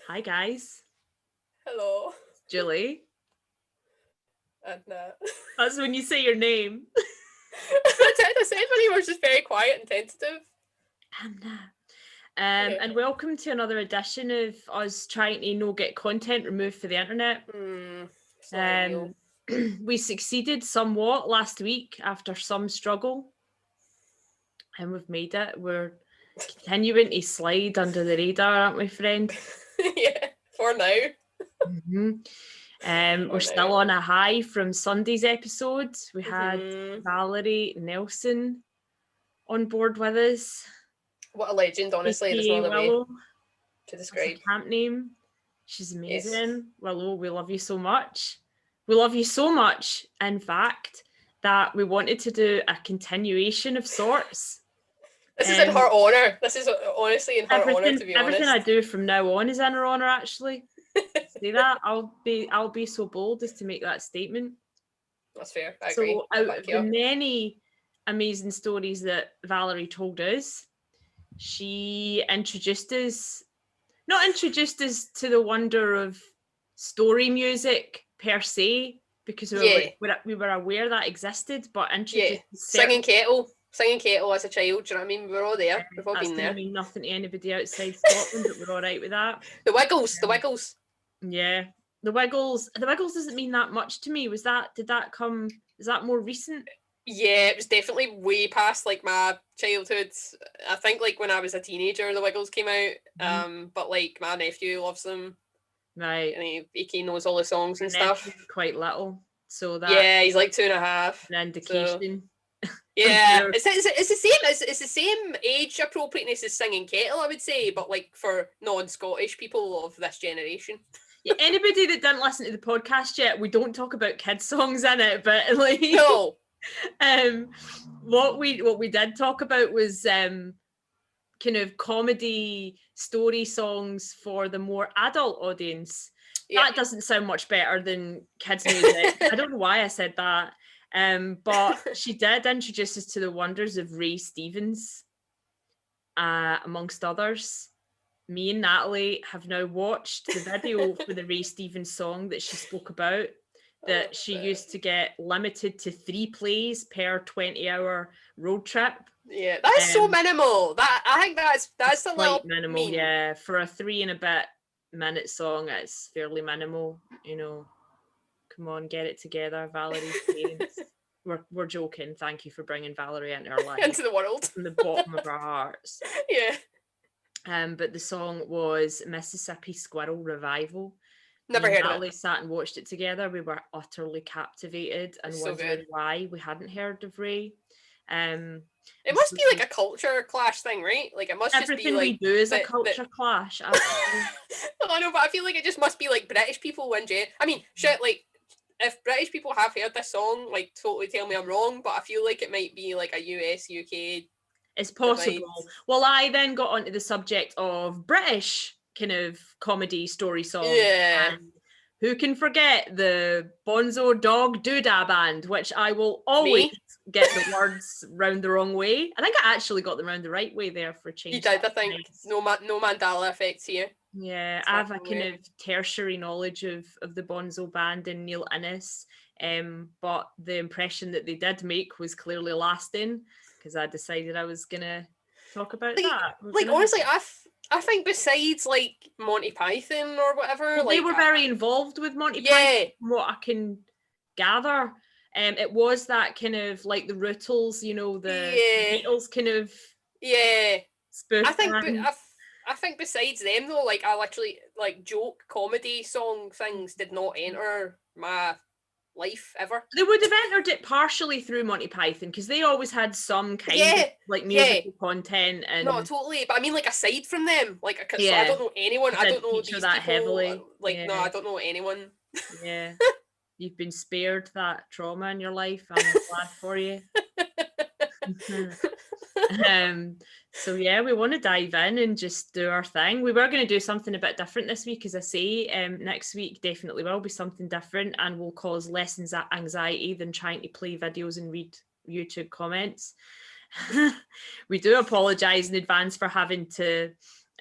Hi guys, Hello. Julie. And That's when you say your name. I said when you were just very quiet and tentative. I'm not. Okay. And welcome to another edition of us trying to get content removed for the internet. It's not ideal. We succeeded somewhat last week after some struggle, and we've made it. We're continuing to slide under the radar, aren't we, friend? Yeah, for now. We're still on a high from Sunday's episode. We had Valerie Nelson on board with us. What a legend, honestly. There's no other way Willow to as describe. a camp name. She's amazing. Yes. Willow, we love you so much. We love you so much, in fact, that we wanted to do a continuation of sorts. This is in her honour. This is honestly in her honour, to be honest. Everything I do from now on is in her honour, actually. Say that. I'll be so bold as to make that statement. That's fair. I agree. So out of the many amazing stories that Valerie told us, she not introduced us to the wonder of story music per se, because we were aware that existed, but introduced singing kettle as a child. Do you know what I mean? We were all there. We've all been there. That's mean nothing to anybody outside Scotland, but we're all right with that. The Wiggles. Yeah, the Wiggles. The Wiggles doesn't mean that much to me. Is that more recent? Yeah, it was definitely way past like my childhood. I think like when I was a teenager, the Wiggles came out. But like my nephew loves them. Right. And he knows all the songs and stuff. Quite little. So that he's like 2.5. An indication. So, yeah. it's the same. It's the same age appropriateness as Singing Kettle, I would say, but like for non-Scottish people of this generation. Yeah, anybody that didn't listen to the podcast yet, we don't talk about kids songs in it, but like no. What we did talk about was kind of comedy story songs for the more adult audience. Yeah. That doesn't sound much better than kids music. I don't know why I said that. But she did introduce us to the wonders of Ray Stevens, amongst others. Me and Natalie have now watched the video for the Ray Stevens song that she spoke about, that she used to get limited to 3 plays per 20-hour road trip. Yeah, that is so minimal. I think that's a little minimal. Mean. Yeah, for a 3 and a bit minute song, it's fairly minimal. You know, come on, get it together, Valerie's parents. We're joking. Thank you for bringing Valerie into our life, into the world, from the bottom of our hearts. Yeah. But the song was Mississippi Squirrel Revival. Never heard of it. Natalie sat and watched it together. We were utterly captivated and wondering why we hadn't heard of Ray. It must be like a culture clash thing, right? Like it must just be like everything we do is a culture clash. I know, but I feel like it just must be like British people when I mean, shit, like if British people have heard this song, like totally tell me I'm wrong, but I feel like it might be like a US, UK. It's possible. Divide. Well, I then got onto the subject of British kind of comedy story songs. Yeah. And who can forget the Bonzo Dog Doodah Band, which I will always get the words round the wrong way. I think I actually got them round the right way there for a change. You did, I think. Nice. No Mandela effects here. Yeah, I have a kind of tertiary knowledge of the Bonzo Band and Neil Innes, but the impression that they did make was clearly lasting, because I decided I was going to talk about that. Honestly, I think besides like Monty Python or whatever, they were very involved with Monty Python, from what I can gather. It was that kind of like the Rootles, you know, the Beatles kind of spoof. I think besides them though, like I literally like joke comedy song things did not enter my life ever. They would have entered it partially through Monty Python, because they always had some kind of like musical content. And no, totally. But I mean, like aside from them, like so I don't know anyone. I don't know these that people. Heavily. Like no, I don't know anyone. Yeah, you've been spared that trauma in your life. I'm glad for you. So yeah, we want to dive in and just do our thing. We were going to do something a bit different this week, as I say. Next week definitely will be something different and will cause less anxiety than trying to play videos and read YouTube comments. We do apologise in advance for having to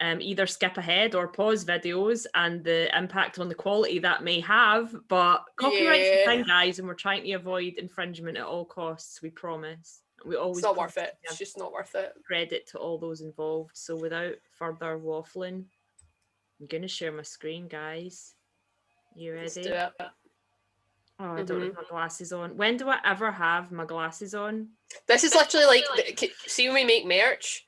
either skip ahead or pause videos and the impact on the quality that may have. But copyright's the thing, guys, and we're trying to avoid infringement at all costs. We promise. We always. It's not worth it. It's just not worth it. Credit to all those involved. So without further waffling, I'm gonna share my screen, guys. You ready? Let's do it. Oh, I don't have my glasses on. When do I ever have my glasses on? This is literally like, see when we make merch,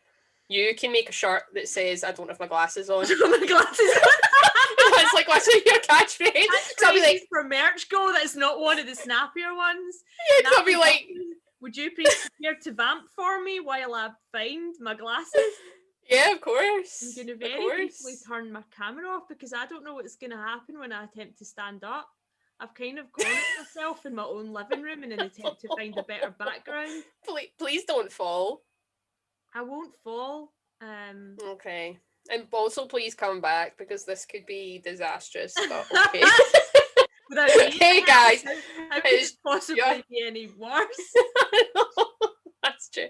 you can make a shirt that says, I don't have my glasses on. My glasses on. That's like, what's your catchphrase? I'll be like, for merch go, that's not one of the snappier ones. Yeah, I'll be like, would you please prepare to vamp for me while I find my glasses? Yeah, of course. I'm going to very briefly turn my camera off because I don't know what's going to happen when I attempt to stand up. I've kind of cornered myself in my own living room in an attempt to find a better background. Please don't fall. I won't fall. Okay. And also please come back because this could be disastrous. But okay. Okay, guys. How could it possibly be any worse? That's true.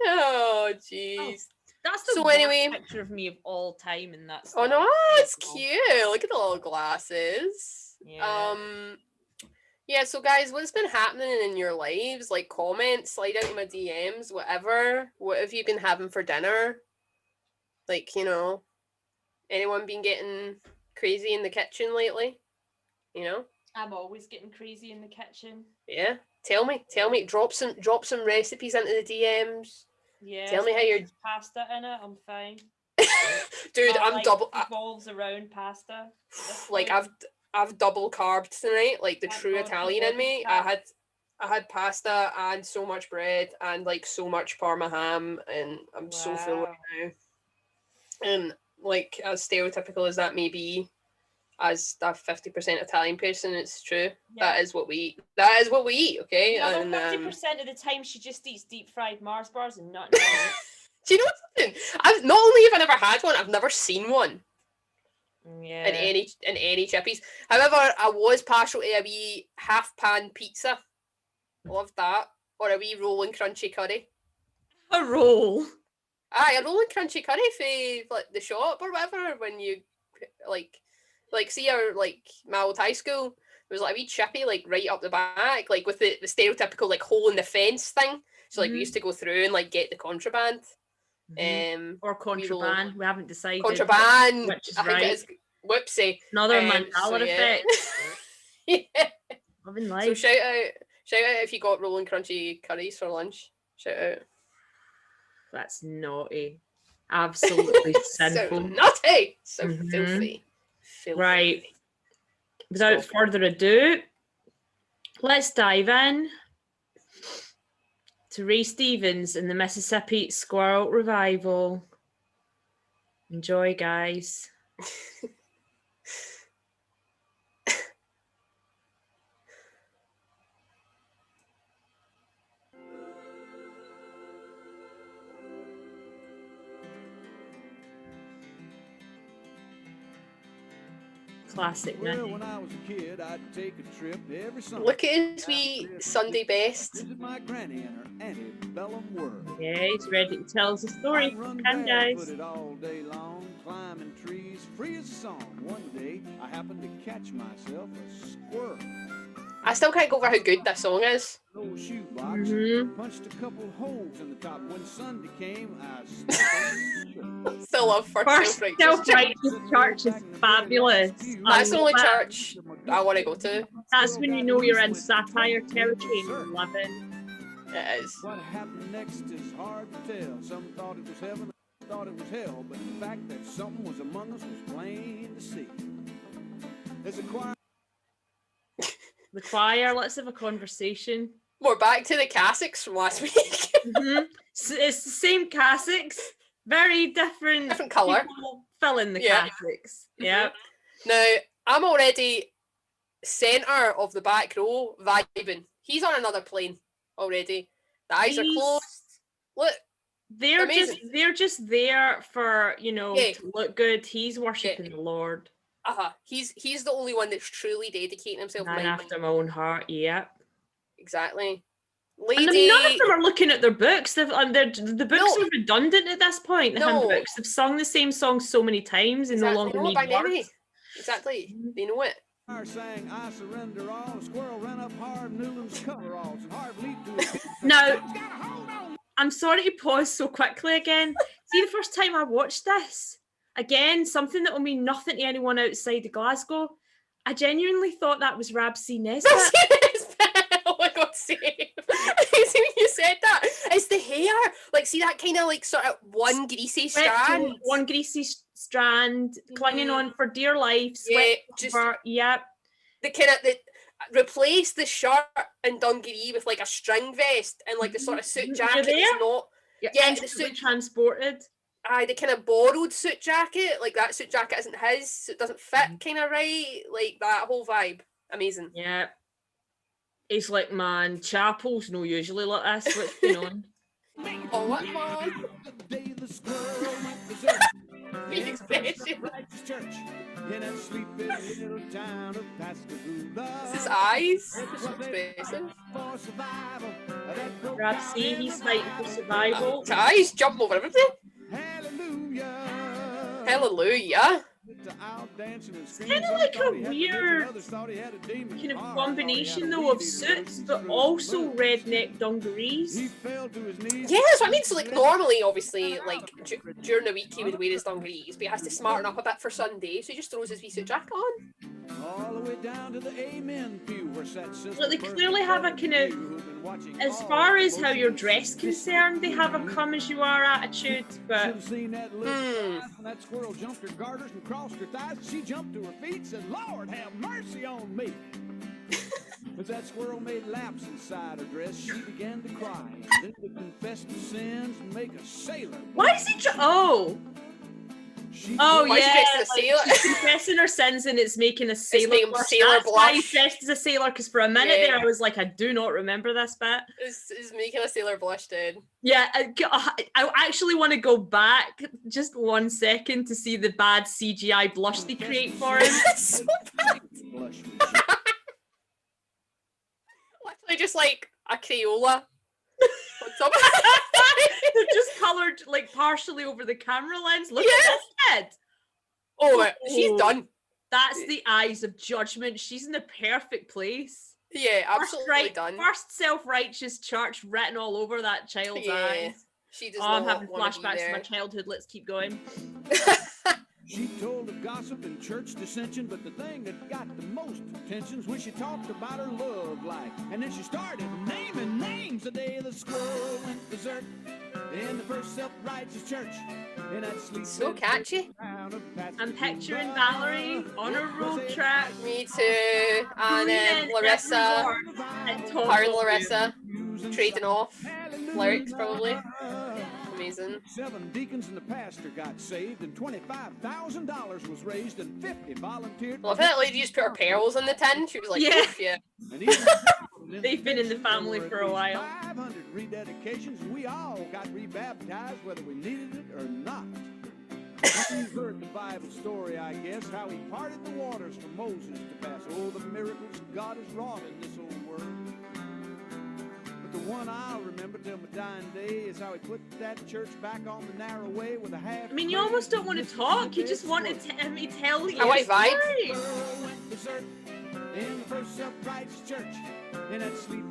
Oh, jeez. That's the worst picture of me of all time in that. Oh no, it's cute. Look at the little glasses. Yeah. Yeah, so guys, what's been happening in your lives? Like, comments, slide out in my DMs, whatever. What have you been having for dinner? Like, you know, anyone been getting crazy in the kitchen lately? You know? I'm always getting crazy in the kitchen. Yeah. Tell me. Drop some recipes into the DMs. Yeah. Tell me how you're pasta in it. I'm fine. Dude, I'm like double revolves around pasta. Like I've double carbed tonight, like the true Italian in me. I had pasta and so much bread and like so much Parma ham, and I'm so full right now. And like, as stereotypical as that may be, as a 50% Italian person, it's true. Yeah. That is what we eat. Okay. The other 50% of the time, she just eats deep fried Mars bars and nothing else. Do you know something? I've not only have I never had one, I've never seen one. Yeah. In any chippies. However, I was partial to a wee half pan pizza. Loved that. Or a wee rolling crunchy curry. A roll. Aye, a rolling crunchy curry for like the shop or whatever. When you like see our my old high school, there was like a wee chippy like right up the back, like with the stereotypical like hole in the fence thing. So like we used to go through and like get the contraband. Or contraband. We haven't decided. Contraband. Which is I think it is. Whoopsie. Another Mandela effect. Yeah. Loving life. So shout out if you got rolling crunchy curries for lunch. Shout out. That's naughty. Absolutely sinful. So naughty. So filthy. Right. Without further ado, let's dive in to Ray Stevens and the Mississippi Squirrel Revival. Enjoy, guys. Classic. Well, when I was a kid, I'd take a trip every summer. Look at his wee Sunday best. Visit my granny and her antebellum world. Yeah, he's ready to tell us a story. Come, guys. Put it all day long, climbing trees, free as a song. One day, I happened to catch myself a squirrel. I still can't go over how good this song is. Old shoebox, punched a couple holes in the top. When Sunday came, I still love First Self-Righteous Church is fabulous. That's the only church I want to go to. That's when you know you're in satire territory and you're loving. It is. What happened next is hard to tell. Some thought it was heaven, thought it was hell, but the fact that something was among us was plain to see. There's a choir. The choir, let's have a conversation. We're back to the Cassicks from last week. So it's the same Cassicks, very different colour. Fill in the Cassicks. Yeah. Now, I'm already centre of the back row vibing. He's on another plane already. The eyes are closed. Look. They're just there for, to look good. He's worshipping the Lord. He's the only one that's truly dedicating himself. Man after my own heart. Yep. Exactly. Lady. None of them are looking at their books. The books are redundant at this point. The handbooks. They've sung the same song so many times and no longer need words. Exactly. They know it. Sang, I surrender all. A squirrel ran up hard, Newland's coveralls. Hard leap to his Now, I'm sorry to pause so quickly again. See, the first time I watched this, again, something that will mean nothing to anyone outside of Glasgow, I genuinely thought that was Rabsy Nesbitt. Oh my God, same. See when you said that? It's the hair. Like, see that kind of like sort of one greasy strand? One greasy strand, clinging on for dear life, sweat over, yep. The kind of, replace the shirt and dungaree with like a string vest and like the sort of suit jacket that's not... Yeah, the suit transported. Aye, the kind of borrowed suit jacket, like that suit jacket isn't his, so it doesn't fit kind of right, like that whole vibe. Amazing. Yeah. He's like, man, chapel's no usually like this. What's going on? Oh, what, man? Big expression. Is his eyes? Expressive. Rabsy, he's fighting for survival. Eyes jump over everything. Hallelujah. It's kind of like a weird kind of combination though of suits but also redneck dungarees. Yeah, that's what I mean. So like normally obviously like during the week he would wear his dungarees, but he has to smarten up a bit for Sunday, so he just throws his wee suit jacket on. All the way down to the amen pew where sat Sister. Well, they clearly have a kind of, as far as how you're dressed concerned, they have a come as you are attitude, but that squirrel jumped her garters and crossed her thighs. She jumped to her feet and said, Lord, have mercy on me. As that squirrel made laps inside her dress, she began to cry. Then to confess her sins and make a sailor. Why is he she's confessing her sins and it's making a sailor blush. That's why he's dressed as a sailor, because for a minute there I was like, I do not remember this bit. It's making a sailor blush, dude. Yeah, I actually want to go back just 1 second to see the bad CGI blush they create for him. It's so bad. Literally just like a Crayola. They're just coloured like partially over the camera lens. Look at this head. Oh, she's done. That's the eyes of judgment. She's in the perfect place. Yeah, absolutely done. First self-righteous church written all over that child's eyes. She does I'm having flashbacks to my childhood. Let's keep going. She told of gossip and church dissension, but the thing that got the most attention was when she talked about her love life. And then she started naming names the day the squirrel went berserk in the first self-righteous church. In that sleep so catchy. I'm picturing Valerie on a road trip. Me too. And Larissa. Her and Larissa trading off lyrics probably. Amazing. 7 deacons and the pastor got saved, and $25,000 was raised, and 50 volunteered. Love that lady just put her pearls in the tin. She was like, yeah. They've been in the family for a while. 500 rededications, and we all got rebaptized, whether we needed it or not. You've heard the Bible story, I guess, how he parted the waters for Moses to pass. Oh, the miracles God has wrought in this old world. The one I'll remember till my dying day is how he put that church back on the narrow way with a half. I mean, you almost don't want to talk. You just want to tell you. I want vibe. In the first self-righteous church, in that sleep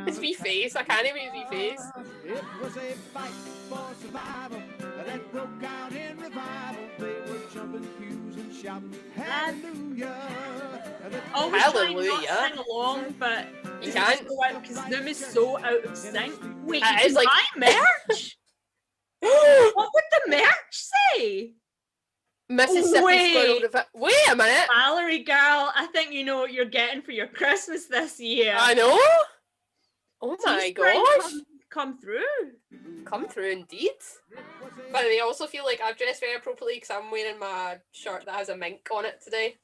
his wee face. I can't even his wee face. It was a fight for survival that broke out in revival. They were jumping pews and shouting hallelujah. Hallelujah. Trying to sing along, but you can't because Zoom is so out of sync. Wait, you can buy merch? What would the merch say? Mississippi Squirrel Revival. Wait a minute, Valerie girl, I think you know what you're getting for your Christmas this year. I know. Oh my gosh. Come through. Come through indeed. But I also feel like I've dressed very appropriately because I'm wearing my shirt that has a mink on it today.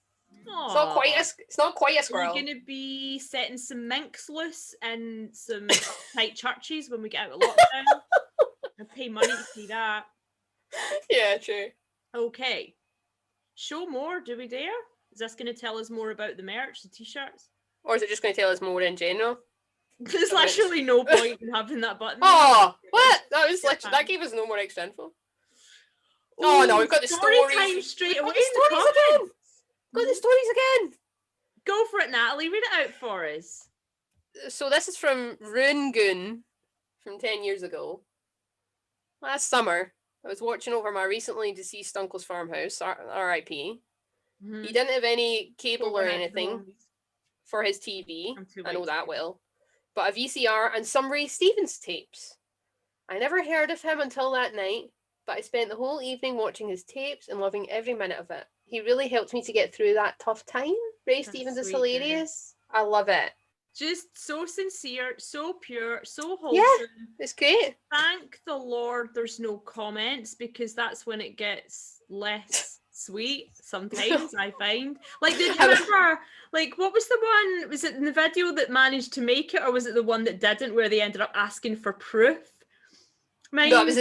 Aww. It's not quite a squirrel. You're going to be setting some minks loose in some tight churches when we get out of lockdown. I pay money to see that. Yeah, true. Okay. Show more, do we dare? Is this going to tell us more about the merch, the t-shirts? Or is it just going to tell us more in general? There's literally no point in having that button. Oh, what? That was literally, that gave us no more extra info. Oh no, we've got the story stories. time straight away. Stories again. Got the stories again. Go for it, Natalie. Read it out for us. So this is from Rungoon from 10 years ago. Last summer, I was watching over my recently deceased uncle's farmhouse, R.I.P. He didn't have any cable or anything for his TV. I know that well. But a VCR and some Ray Stevens tapes. I never heard of him until that night, but I spent the whole evening watching his tapes and loving every minute of it. He really helped me to get through that tough time. Ray Stevens is hilarious. I love it. Just so sincere, so pure, so wholesome. Yeah, it's great. Thank the Lord there's no comments, because that's when it gets less sweet sometimes, I find. Like, did you remember, like, what was the one, was it in the video that managed to make it, or was it the one that didn't, where they ended up asking for proof? No, that was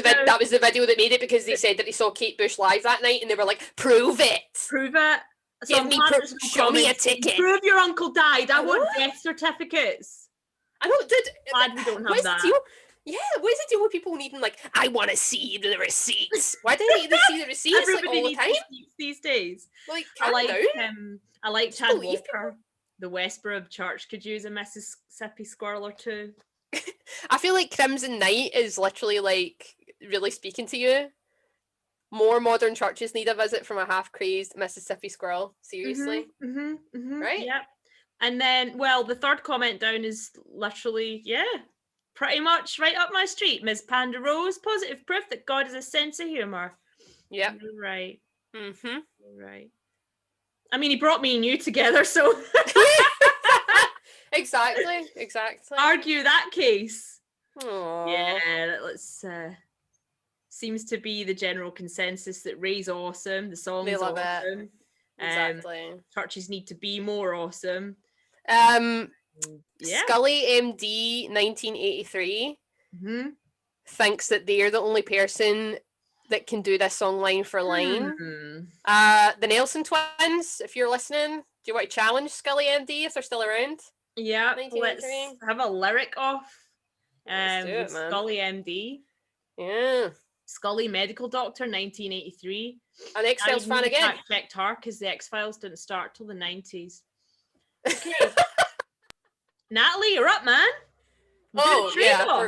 the video that made it, because they said that they saw Kate Bush live that night and they were like, prove it. Prove it. So show me a ticket. Prove your uncle died. I want death certificates. I don't. Glad we don't have that. Yeah, what is the deal with people needing, like, I want to see the receipts? Why do they need to see the receipts? Everybody like, all needs the time? receipts these days. Like, I like Chad Walker. People. The Westboro Church could use a Mississippi Squirrel or two. I feel like Crimson Night is literally, like, really speaking to you. More modern churches need a visit from a half-crazed Mississippi Squirrel. Seriously. Right? Yep. And then, well, the third comment down is literally, pretty much right up my street. Ms. Panda Rose, positive proof that God has a sense of humour. Yep. You're right. Mm-hmm. You're right. I mean, he brought me and you together, so... Exactly. Argue that case. Aww. Yeah, let's... seems to be the general consensus that Ray's awesome, the song's awesome. It. Exactly. Churches need to be more awesome. Scully MD 1983 thinks that they're the only person that can do this song line for line. The Nelson twins, if you're listening, do you want to challenge Scully MD if they're still around? Yeah, let's have a lyric off. Let's do it, man. Scully MD. Yeah. Scully Medical Doctor 1983. An X-Files fan again. Checked her because the X-Files didn't start till the 90s. Okay. Natalie, you're up, man. I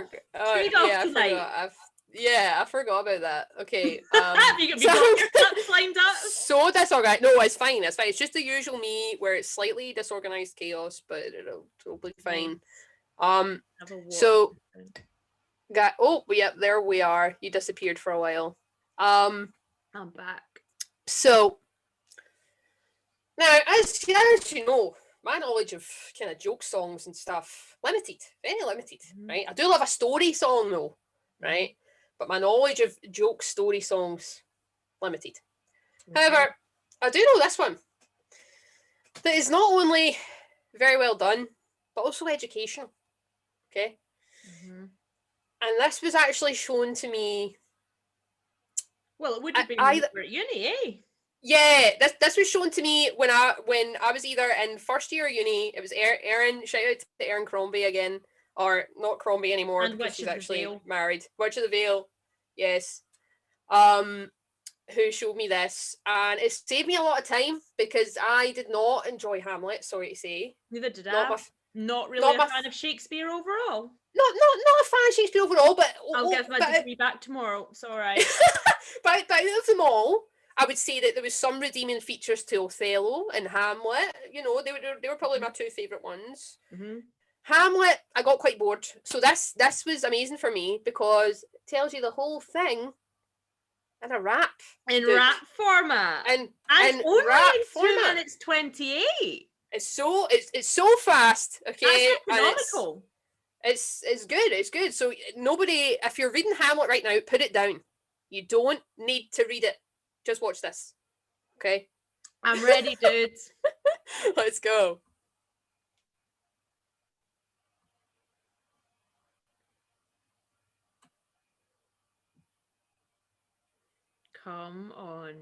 forgot about that. Okay. Have you got your clips lined up? So disorganized. No, it's fine. It's fine. It's just the usual me where it's slightly disorganized chaos, but it'll be fine. There we are. You disappeared for a while. I'm back. So now, as you know, my knowledge of kind of joke songs and stuff limited, very limited, right? I do love a story song though, right? But my knowledge of joke story songs limited. However, I do know this one that is not only very well done, but also educational. Okay. And this was actually shown to me. Well, it would have been at uni, eh? Yeah, this was shown to me when I was either in first year uni. It was Erin. Shout out to Erin Crombie again, or not Crombie anymore because she's actually married. Witch of the Vale, yes. Who showed me this, and it saved me a lot of time because I did not enjoy Hamlet. Sorry to say. Neither did I. Not really a fan of Shakespeare overall. Not a fan of Shakespeare overall, but I'll give my degree back tomorrow. It's all right. but out of them all, I would say that there was some redeeming features to Othello and Hamlet. You know, they were probably my two favourite ones. Hamlet, I got quite bored. So this was amazing for me because it tells you the whole thing in a rap. Rap format. And only rap in 2 format. minutes 28. It's so fast. Okay. That's economical. It's good. So nobody, if you're reading Hamlet right now, put it down. You don't need to read it. Just watch this. Okay? I'm ready, dude. Let's go. Come on.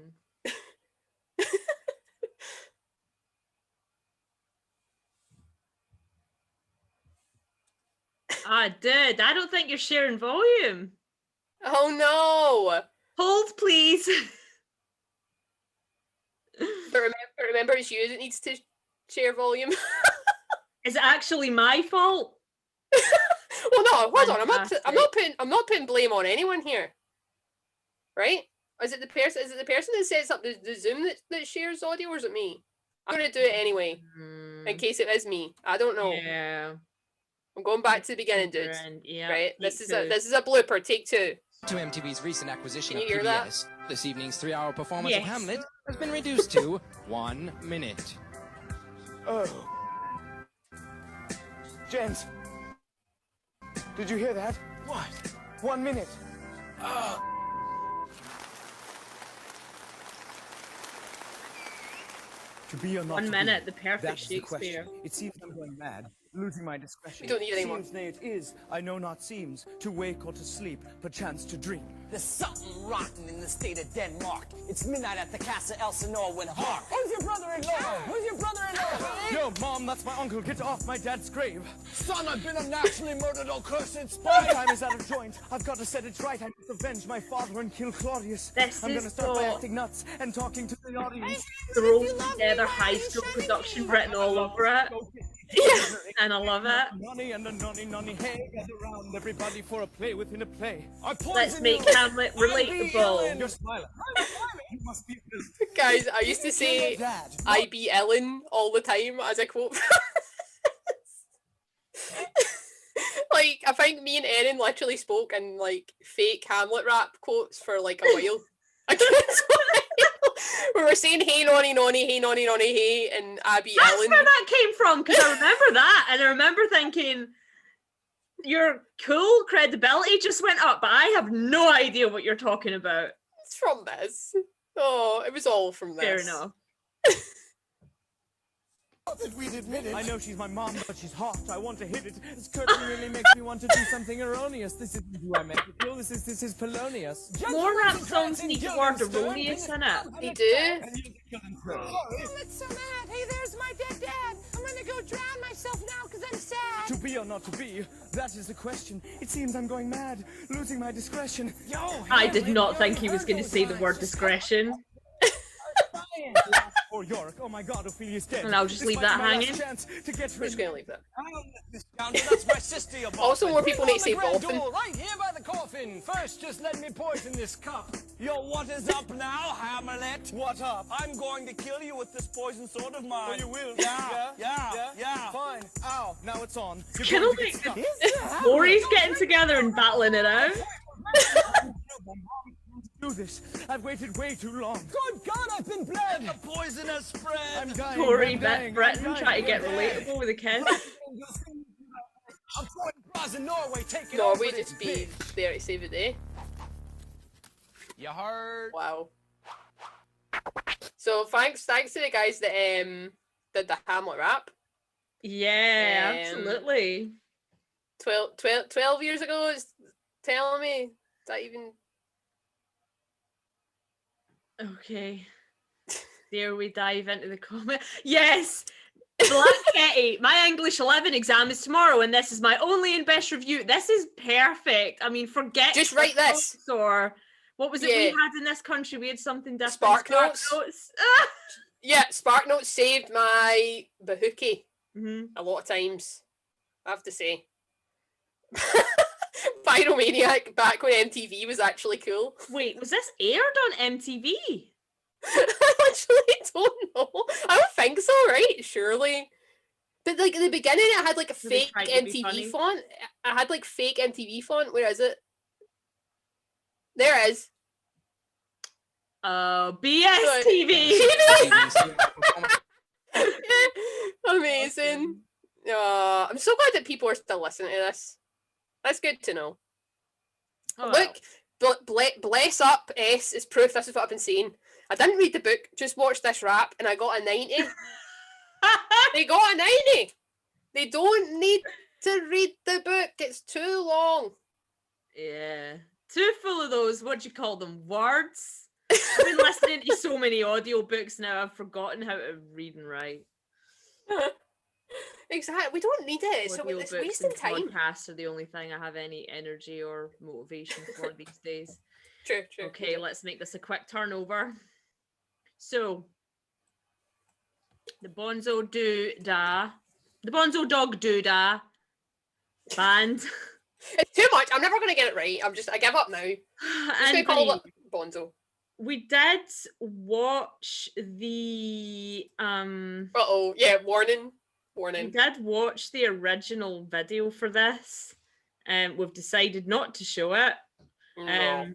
dude, I don't think you're sharing volume. Oh no! Hold, please. But remember, it's you that needs to share volume. Is it actually my fault? Well, no, hold on. I'm not putting blame on anyone here. Right? Is it the person that sets up the Zoom that shares audio, or is it me? I'm gonna do it anyway, in case it is me. I don't know. Yeah. I'm going back to the beginning, dudes. Yeah. Right? This is a blooper. Take 2. To MTV's recent acquisition Can of you hear that? PBS, this evening's 3-hour performance Yes. of Hamlet has been reduced to 1 minute. Oh. Gents, did you hear that? What? 1 minute. To be or not 1 to minute, be, the perfect that's the Shakespeare. question. It seems I'm going mad, losing my discretion. We don't need any more. Seems nay it is, I know not seems, to wake or to sleep, perchance to dream. There's something rotten in the state of Denmark. It's midnight at the Castle Elsinore when hark. Who's your brother-in-law? Who's your brother-in-law? Yo, Mom, that's my uncle. Get off my dad's grave. Son, I've been unnaturally murdered or cursed My spite. time is out of joint. I've got to set it right. I must avenge my father and kill Claudius. This I'm is gonna start by what- acting nuts and talking to the audience. Thrown together high school production written all over it. And I love it. Nonny and a nonny, hey, gather round everybody for a play within a play. Let's make Hamlet relatable. You're smiling. You must be Guys, I used to say I be Ellen all the time as a quote. Like, I think me and Erin literally spoke in like fake Hamlet rap quotes for like a while. We were saying hey nonny, hey, and I be That's Ellen. where that came from, because I remember that, and I remember thinking, your cool credibility just went up, but I have no idea what you're talking about. It's from this. Oh, it was all from this. Fair enough. that we'd admit it. I know she's my mom, but she's hot. I want to hit it. This curtain really makes me want to do something erroneous. This isn't who I meant to kill. This is Polonius. More rap songs need the word erroneous in it. They do. Oh, it's so mad. Hey, there's my dead dad. I'm gonna go drown myself now because I'm sad. To be or not to be, that is the question. It seems I'm going mad, losing my discretion. Yo, I did not think he was going to say the word discretion. Or York. Oh my God, Ophelia's dead. And I'll just leave that hanging. I'm just gonna leave that. That's my sister, you Also, more people need to say Grand boffin. duel right here by the coffin. First, just let me poison this cup. Yo, what is up now, Hamlet? What up? I'm going to kill you with this poison sword of mine. Oh, you will? Yeah. Fine. Ow, now it's on. You're Can going to we- get stuck. Maurice getting together and battling it out. Do this. I've waited way too long. Good God, I've been bled. The poison has spread. I'm dying. Tory I'm dying, I'm Britain dying, trying to I'm get dying. relatable with the kids. I'm throwing bras in Norway. Take it Norway over. just be there to save the day. You heard? Wow. So thanks to the guys that did the Hamlet rap. Yeah, Um, absolutely. 12 years ago, it's telling me. Is that even... Okay. There we dive into the comment. Yes! Black Ketty, my English 11 exam is tomorrow, and this is my only and best review. This is perfect. I mean, forget Just write this. Or what was it we Yeah. had in this country? We had something different. Spark Notes. Ah! Yeah, SparkNotes saved my Bahookie Mhm. a lot of times, I have to say. Pyromaniac back when MTV was actually cool. Wait, was this aired on MTV? I actually don't know. I don't think so, right? Surely. But like in the beginning, it had like a So they fake tried to be MTV funny. font. I had like fake MTV font. Where is it? There it is. BSTV. Amazing. I'm so glad that people are still listening to this. That's good to know. Oh, Look, bless up S is proof this is what I've been saying. I didn't read the book, just watched this rap and I got a 90. They got a 90. They don't need to read the book. It's too long. Yeah. Too full of those, what do you call them, words? I've been listening to so many audiobooks now, I've forgotten how to read and write. Exactly. We don't need it. So it's Audiobooks wasting and time. podcasts are the only thing I have any energy or motivation for these days. True. Okay, let's make this a quick turnover. So, the Bonzo Dog Doodah band. It's too much. I'm never going to get it right. I give up now. I'm just going to call it Bonzo. We did watch the yeah, warning. We did watch the original video for this. We've decided not to show it. No.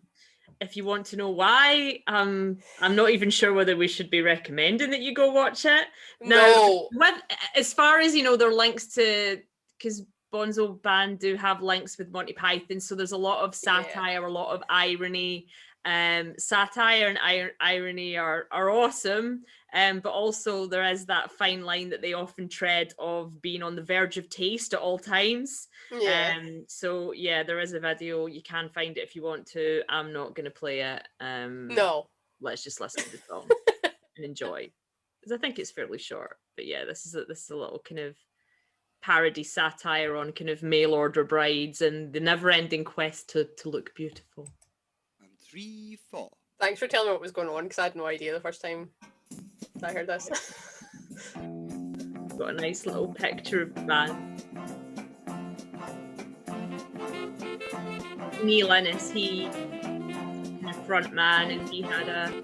If you want to know why, I'm not even sure whether we should be recommending that you go watch it. No. Now, as far as, you know, there are links to, because Bonzo Band do have links with Monty Python, so there's a lot of satire, a lot of irony. Satire and irony are awesome, but also there is that fine line that they often tread of being on the verge of taste at all times. So yeah, there is a video. You can find it if you want to. I'm not going to play it. No. Let's just listen to the song and enjoy, because I think it's fairly short. But yeah, this is a little kind of parody satire on kind of mail order brides and the never-ending quest to look beautiful. 3, 4. Thanks for telling me what was going on, because I had no idea the first time I heard this. Got a nice little picture of the band. Neil Innes, he was a front man, and he had a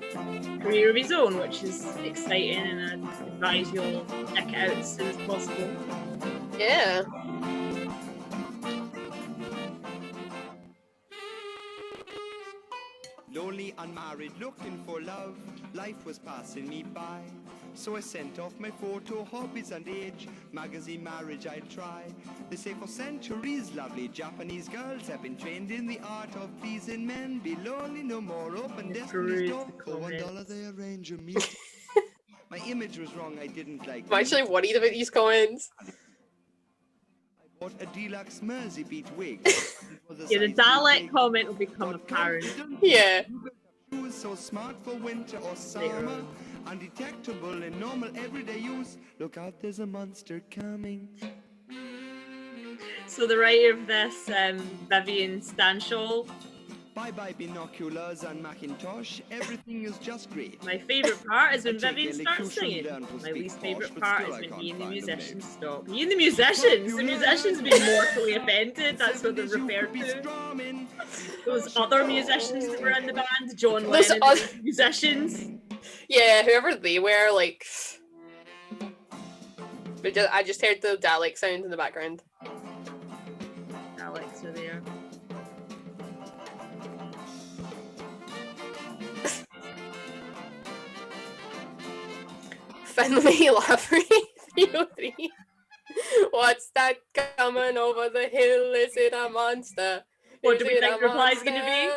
career of his own, which is exciting, and I advise you all check it out as soon as possible. Yeah. Lonely, unmarried, looking for love, life was passing me by. So I sent off my photo, hobbies and age, magazine marriage I'd try. They say for centuries lovely Japanese girls have been trained in the art of pleasing men. Be lonely no more, open destiny's door. For $1 they arrange a meet. My image was wrong, I didn't like I'm actually worried about these comments. Bought a deluxe Merseybeat wig. Yeah, the Dalek comment will become apparent. Yeah. Shoes so smart for winter or summer, undetectable in normal everyday use. Look out, there's a monster coming. So the writer of this, Vivian Stanshall. Bye-bye binoculars and Macintosh, everything is just great. My favourite part is when Vivian starts singing. My least favourite part is when he and the musicians stop. He and the musicians! The musicians being mortally offended, that's what they're referred to. Those other musicians that were in the band, John Lennon, the musicians. Yeah, whoever they were, like... But I just heard the Dalek sound in the background. Daleks are there. Finley Lavery 303. What's that coming over the hill? Is it a monster? What do we think the reply is going to be?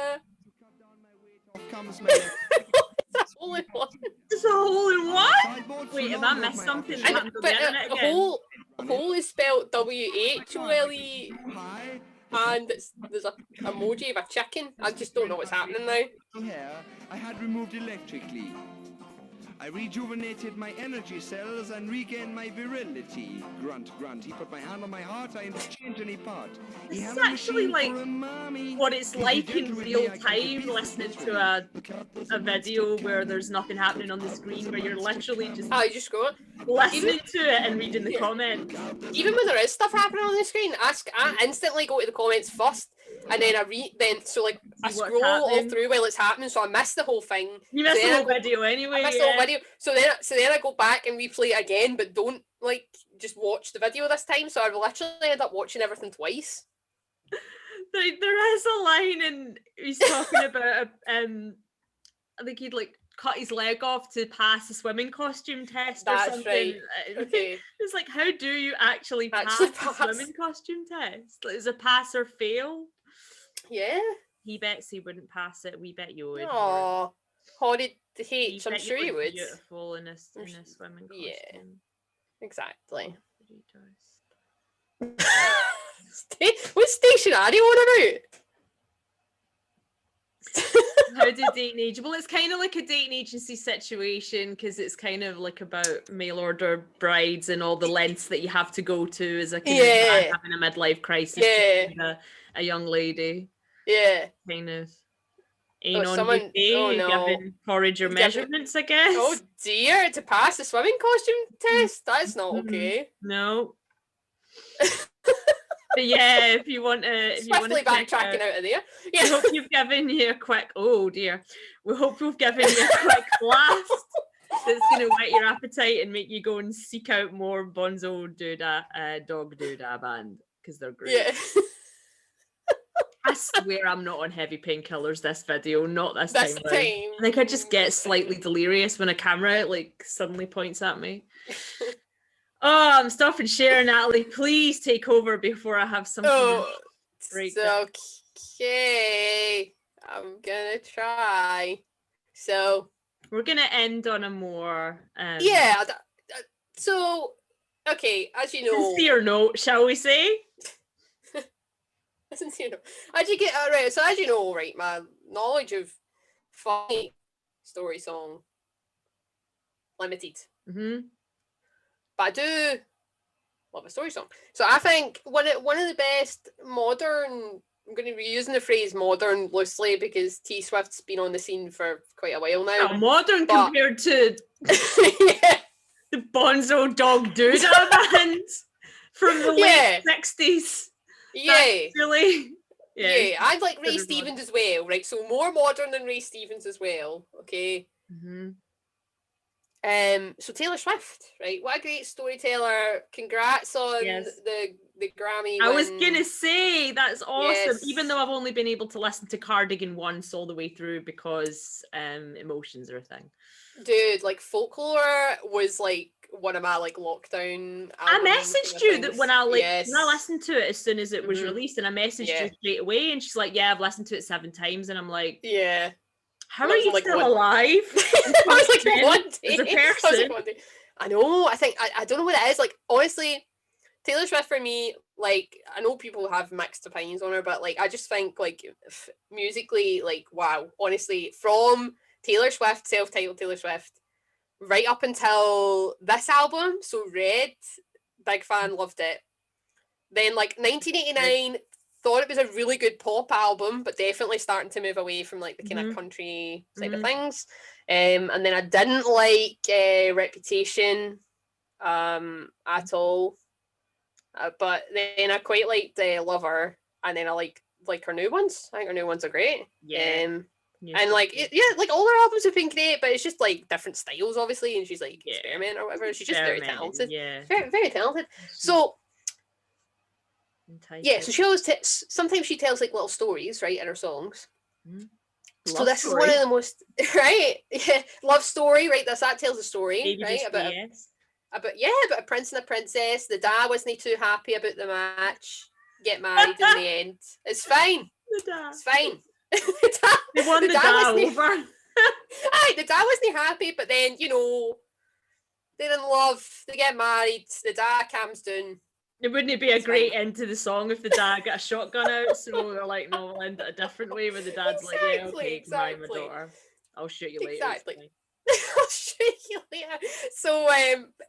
That's a hole in one. It's a hole in one? Wait, have I missed something? But hole is spelled W-H-O-L-E. And there's a emoji of a chicken. I just don't know what's happening now. Hair I had removed electrically. I rejuvenated my energy cells and regained my virility. Grunt, grunt. He put my hand on my heart. I interchanged any part. This is actually like what it's like in real time, listening to a video where there's nothing happening on the screen, where you're literally just listening to it and reading the comments. Even when there is stuff happening on the screen, I instantly go to the comments first. And then I scroll all through while it's happening, so I miss the whole thing. You miss the whole video anyway. I miss the whole video. So then I go back and replay it again, but don't just watch the video this time. So I literally end up watching everything twice. There is a line, and he's talking about I think he'd cut his leg off to pass a swimming costume test or something. Right. Okay. It's like, how do you actually pass a swimming costume test? Is a pass or fail? Yeah. He bets he wouldn't pass it. We bet you would. Aww. Horrid H. I'm sure you would. Beautiful in a swimming costume. Yeah. Exactly. He does. What's station are you on about? How do dating age? Well, it's kind of like a dating agency situation because it's kind of like about mail order brides and all the lengths that you have to go to as a kind of man having a midlife crisis. A young lady. Yeah. Kind of. Someone giving forager measurements, I guess. Oh dear, to pass the swimming costume test? That's not okay. No. But yeah, if you want to swiftly backtracking out of there. Yeah. We hope you've given you a quick we hope we've given you a quick blast that's gonna whet your appetite and make you go and seek out more Bonzo dog doodah band because they're great. Yeah. I swear I'm not on heavy painkillers this video, not this time. I think I just get slightly delirious when a camera like suddenly points at me. Oh, I'm stopping sharing, Natalie. Please take over before I have something. It's okay. I'm gonna try. So we're gonna end on a more so okay, as you know, sincere note, shall we say? Sincere note. As you get right, so as you know, right, my knowledge of funny story song limited. But I do love a story song. So I think one of the best modern, I'm going to be using the phrase modern loosely because T Swift's been on the scene for quite a while now. Modern compared to the Bonzo Dog Doodah band from the late 60s. Really? Yeah, I'd like Ray Stevens as well, right? So more modern than Ray Stevens as well, okay? So Taylor Swift, right? What a great storyteller. Congrats on the Grammy win. I was gonna say that's awesome. Even though I've only been able to listen to Cardigan once all the way through because emotions are a thing. Dude, like Folklore was like one of my like lockdown albums. I messaged you that when I when I listened to it as soon as it was released, and I messaged you straight away, and she's like, "Yeah, I've listened to it 7 times," and I'm like, "Yeah, how are you still alive?" I was like, one day. As a person. I know. I think I don't know what it is. Like honestly, Taylor Swift for me, like I know people have mixed opinions on her, but like I just think like musically, like wow, honestly, from Taylor Swift, self-titled Taylor Swift, right up until this album, so Red, big fan, loved it. Then like 1989, thought it was a really good pop album, but definitely starting to move away from like the kind of country side of things. And then I didn't like Reputation at all. But then I quite liked Lover, and then I like her new ones. I think her new ones are great. And like like all her albums have been great, but it's just like different styles, obviously, and she's like experiment or whatever. She's just very talented. Very, very talented. So so she always sometimes she tells like little stories, right, in her songs. So this is one of the most love story, right? That tells a story, right? About a prince and a princess. The dad wasn't too happy about the match. Get married in the end. It's fine. It's fine. They won the dad over. The dad wasn't happy, but then they're in love. They get married. The dad calms down. It wouldn't be a great end to the song if the dad got a shotgun out. So they're like, no, we'll end it a different way. Where the dad's like, yeah, okay, marry my daughter. I'll shoot you later. Exactly. I'll shoot you later. So,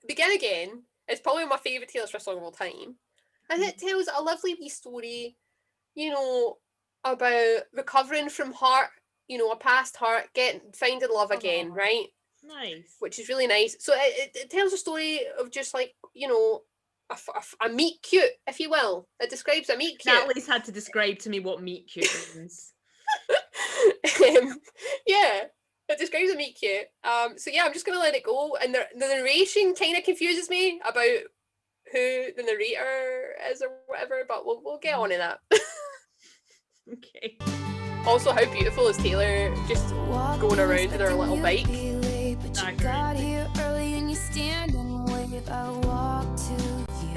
Begin Again is probably my favourite Taylor Swift song of all time. And it tells a lovely wee story, about recovering from hurt, a past hurt, finding love again, right? Nice. Which is really nice. So it tells a story of just like, a meet cute, if you will. It describes a meet cute. Natalie's had to describe to me what meet cute means. It describes a meet cute. So yeah, I'm just gonna let it go. And the narration kind of confuses me about who the narrator is or whatever, but we'll get on to that. Okay. Also, how beautiful is Taylor just going around in her little bike? I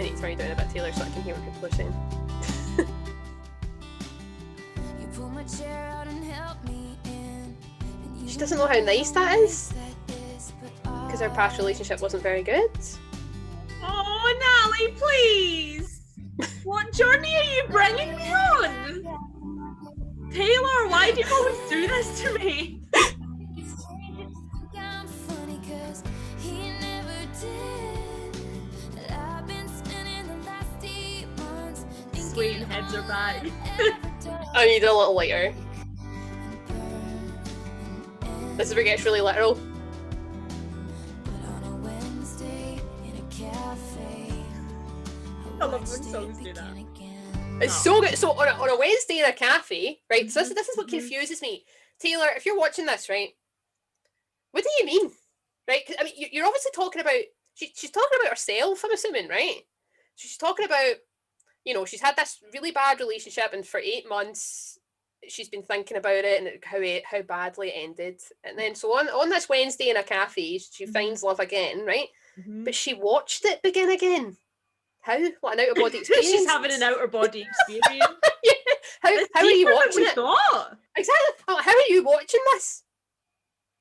need to turn you down a bit, Taylor, so I can hear what people are saying. She doesn't know how nice that is, because her past relationship wasn't very good. Oh, Natalie, please! What journey are you bringing me on? Taylor, why do you always do this to me? Swaying heads are back. I need a little lighter. This is where it gets really literal. I love when songs do that. It's so good. So on a Wednesday in a cafe, right? So this is what confuses me. Taylor, if you're watching this, right? What do you mean? Right? 'Cause, I mean, you're obviously talking about... She's talking about herself, I'm assuming, right? She's talking about, you know, she's had this really bad relationship and for 8 months she's been thinking about it and how badly it ended. And then so on this Wednesday in a cafe, she finds love again, right? But she watched it begin again. How? What an out-of-body experience. She's having an out-of-body experience. Yeah. How are you watching it? Thought. Exactly. How are you watching this?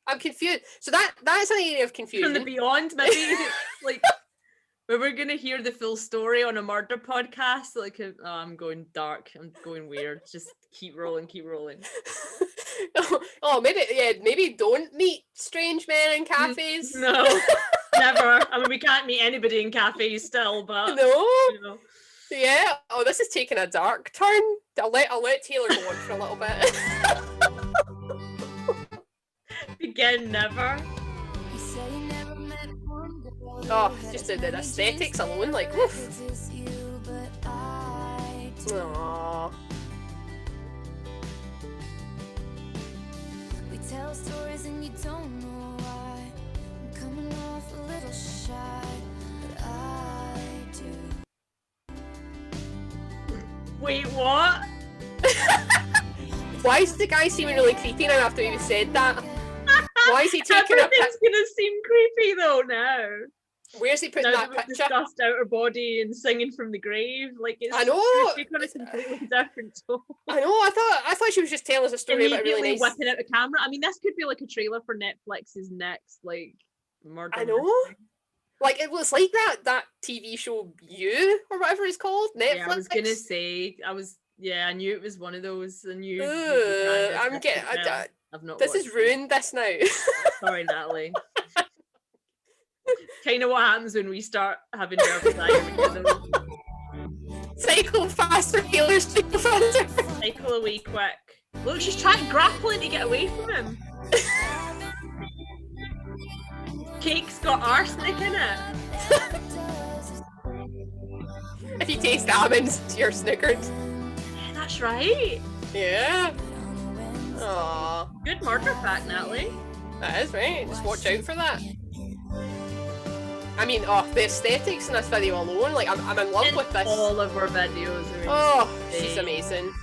I'm confused. So that's an area of confusion. From the beyond, maybe. Like, we were going to hear the full story on a murder podcast. Like, oh, I'm going dark. I'm going weird. Just keep rolling, keep rolling. Maybe don't meet strange men in cafes. No, never. I mean, we can't meet anybody in cafes still, but... No? You know. Yeah. Oh, this is taking a dark turn. I'll let Taylor go on for a little bit. Begin never. Oh, just the aesthetics alone, like, woof. Aww. We tell stories and you don't know why. I'm coming off a little shy, but I do. Wait, what? Why is the guy seeming really creepy now after he said that? Why is he taking a Everything's gonna seem creepy though now. Where's he putting now that we've picture? discussed outer body and singing from the grave. Like, it's I know. creepy on a completely different tone. I know. I thought she was just telling us a story about a really nice. Whipping out the camera. I mean, this could be like a trailer for Netflix's next like murder. I know. Like, it was like that TV show You or whatever it's called. Netflix. Yeah, I was gonna say. I knew it was one of those. I knew. I'm getting. I've not. This has ruined this now. Sorry, Natalie. Kind of what happens when we start having nervous diarrhea. Cycle faster, Taylor. Cycle faster. Cycle away quick. Look, she's trying grappling to get away from him. Cake's got arsenic in it. If you taste almonds, you're snickered. Yeah, that's right. Yeah. Aww. Good murder fact, Natalie. That is right. Just watch out for that. I mean, the aesthetics in this video alone, like, I'm in love with this. All of our videos are Oh, she's amazing.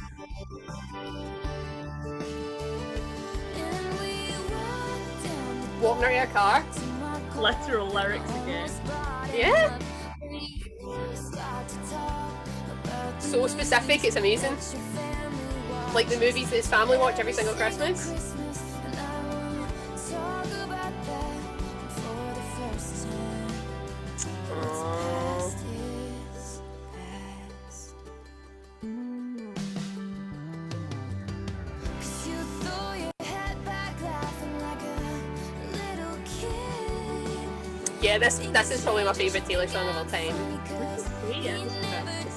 Walking out of a car. Literal lyrics again. Yeah. So specific, it's amazing. Like the movies that his family watch every single Christmas. Yeah, this is probably my favourite Taylor song of all time.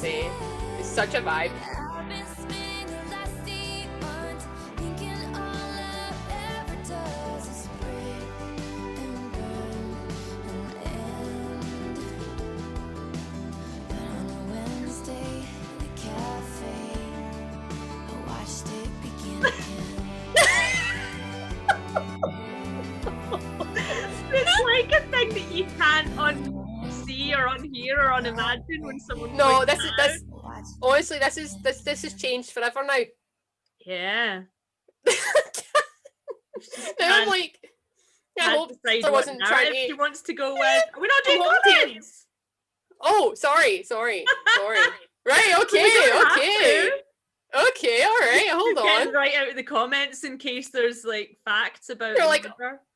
It's such a vibe. It's like a thing that you can't unsee or unhear or unimagine when someone. No, this honestly, this has changed forever now. Yeah. Now I'm like, I hope I wasn't trying to. She wants to go with. We're not doing comments. Oh, sorry. Right, okay, all right, hold on. Right out of the comments in case there's like facts about. You're like,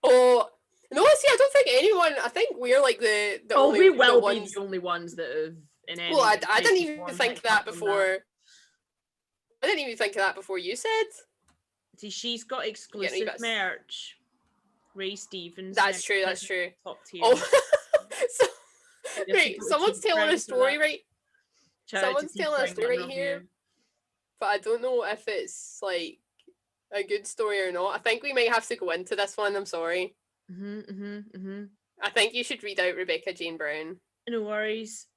oh no, see, I don't think anyone. I think we're like the only. We will be the only ones that have. In any well, I didn't even think that before. I didn't even think of that before you said. See, she's got exclusive merch. Ray Stevens. That's true. That's true. Top tier. Oh, so, right. Someone's telling a story, right? Someone's telling a story right here, but I don't know if it's like a good story or not. I think we might have to go into this one. I'm sorry. I think you should read out Rebecca Jane Brown. No worries.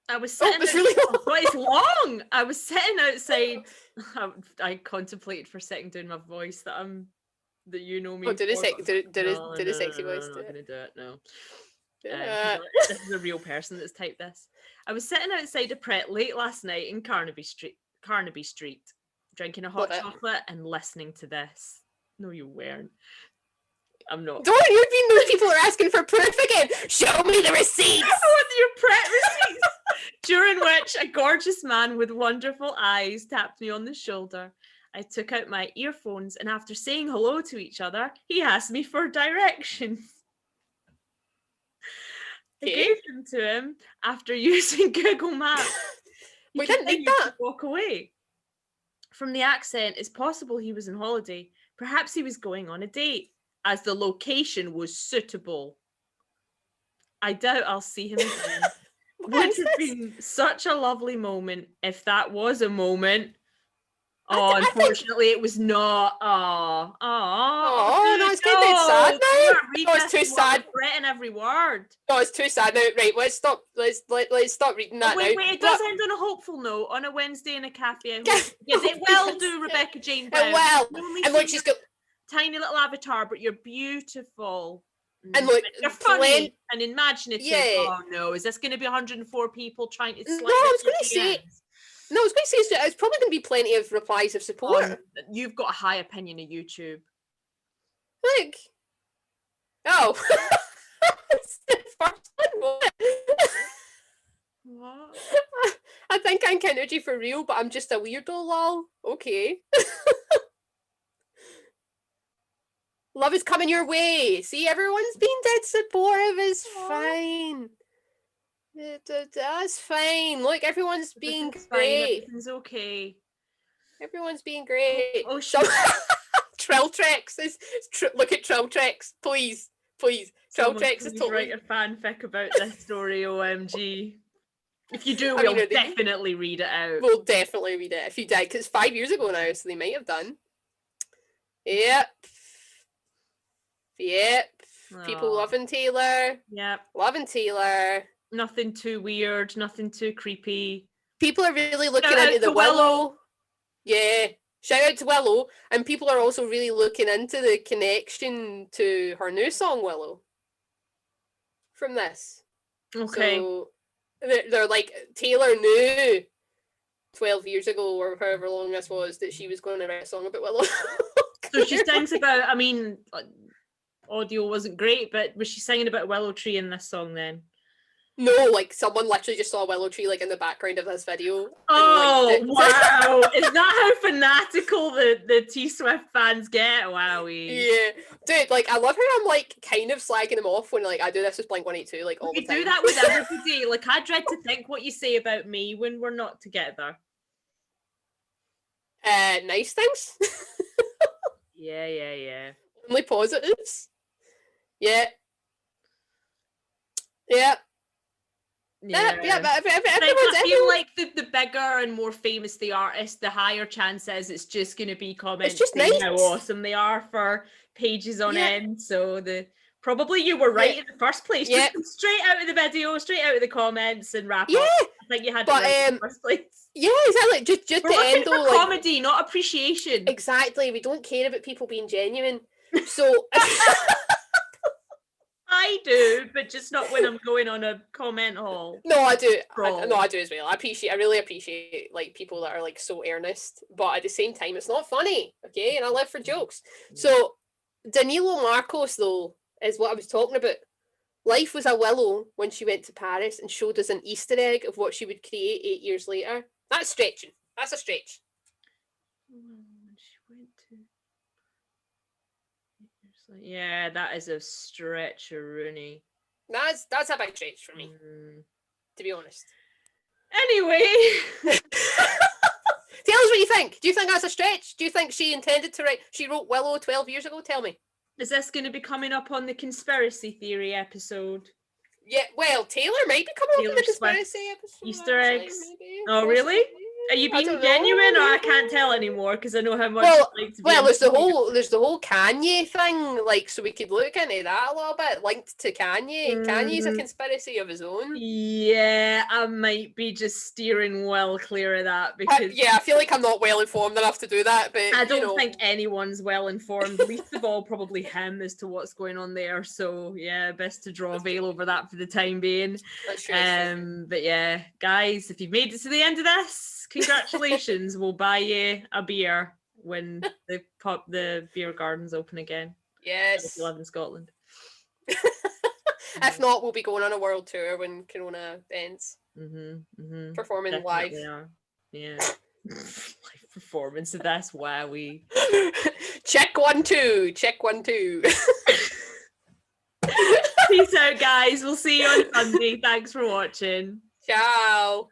I was sitting. It's really long. But it's long. I was sitting outside. I contemplated for a second doing my voice that you know me. Oh, did a sexy voice? I'm not gonna do it. No. This is a real person that's typed this. I was sitting outside a Pret late last night in Carnaby Street, drinking a hot chocolate and listening to this. No, you weren't. I'm not. Don't you mean those people are asking for proof again? Show me the receipts. With your Pret receipts. During which a gorgeous man with wonderful eyes tapped me on the shoulder. I took out my earphones and after saying hello to each other, he asked me for directions. I gave them to him after using Google Maps. We didn't need that. To walk away. From the accent, it's possible he was on holiday. Perhaps he was going on a date, as the location was suitable. I doubt I'll see him again. Would have been such a lovely moment if that was a moment. Oh, unfortunately, it was not. Oh, no, it's getting sad now. No, it's too sad. Regretting every word. No, it's too sad now. Right, let's stop. Let's stop reading that now. Wait, it does end on a hopeful note. On a Wednesday in a cafe. Yes, it will do, Rebecca Jane Brown. It will. And look, she's got tiny little avatar, but you're beautiful. And look, you're funny and imaginative. Yeah. Oh no, is this going to be 104 people trying to? No, I was going to say. No, I was going to say it's probably going to be plenty of replies of support. You've got a high opinion of YouTube. Like, oh, it's the first one. What? I think I encountered you for real, but I'm just a weirdo, lol. Okay. Love is coming your way. See, everyone's being dead supportive. It's fine. That's fine. Look, everyone's being great. Everything's okay. Everyone's being great. Oh, shit. Trilltrex. Look at Trilltrex. Please. Trilltrex is totally... write a fanfic about this story, OMG. If you do, we'll definitely read it out. We'll definitely read it if you did, because it's 5 years ago now, so they might have done. Yep. People loving Taylor. Yep. Loving Taylor. Nothing too weird, nothing too creepy. People are really looking into the Willow. Yeah. Shout out to Willow. And people are also really looking into the connection to her new song, Willow. From this. Okay. So they're like, Taylor knew 12 years ago or however long this was that she was going to write a song about Willow. So she sings about, I mean, audio wasn't great, but was she singing about a willow tree in this song then? No, like someone literally just saw a willow tree like in the background of this video. Oh, wow. Is that how fanatical the T-Swift fans get? Wowie. Yeah. Dude, like I love how I'm like kind of slagging them off when like I do this with Blink-182 like all the time. You do that with everybody. Like I dread to think what you say about me when we're not together. Nice things. Yeah. Only positives. Yeah. But I feel like the bigger and more famous the artist, the higher chance is it's just going to be comments saying how awesome they are for pages on end. So probably you were right in the first place. Just come straight out of the video, straight out of the comments and wrap up. I think you had to right in the first place. Yeah, exactly. Just we're the looking end for comedy, not appreciation. Exactly. We don't care about people being genuine. So I do, but just not when I'm going on a comment haul. No, I do. I do as well. I really appreciate like people that are like so earnest, but at the same time, it's not funny. Okay, and I live for jokes. So Danilo Marcos, though, is what I was talking about. Life was a willow when she went to Paris and showed us an Easter egg of what she would create 8 years later. That's stretching. That's a stretch. Yeah, that is a stretch, Rooney. That's a big stretch for me, to be honest. Anyway, Taylor's what you think. Do you think that's a stretch? Do you think she intended to write? She wrote Willow 12 years ago. Tell me. Is this going to be coming up on the conspiracy theory episode? Yeah, well, Taylor might be coming up in the conspiracy episode. Easter actually, eggs. maybe. Oh, really? Are you being genuine, or I can't tell anymore because I know how much. There's the whole Kanye thing, like, so we could look into that a little bit, linked to Kanye. Kanye's a conspiracy of his own. Yeah, I might be just steering well clear of that because I feel like I'm not well informed enough to do that. But I don't think anyone's well informed. Least of all, probably him as to what's going on there. So yeah, best to draw a veil over that for the time being. That's true. But yeah, guys, if you've made it to the end of this, congratulations. We'll buy you a beer when the beer garden's open again. Yes. If you live in Scotland. If not, we'll be going on a world tour when Corona ends. Performing Definitely live. are. Yeah. Live performance of this. Wowie. Check 1 2. Check 1 2. Peace out, guys. We'll see you on Sunday. Thanks for watching. Ciao.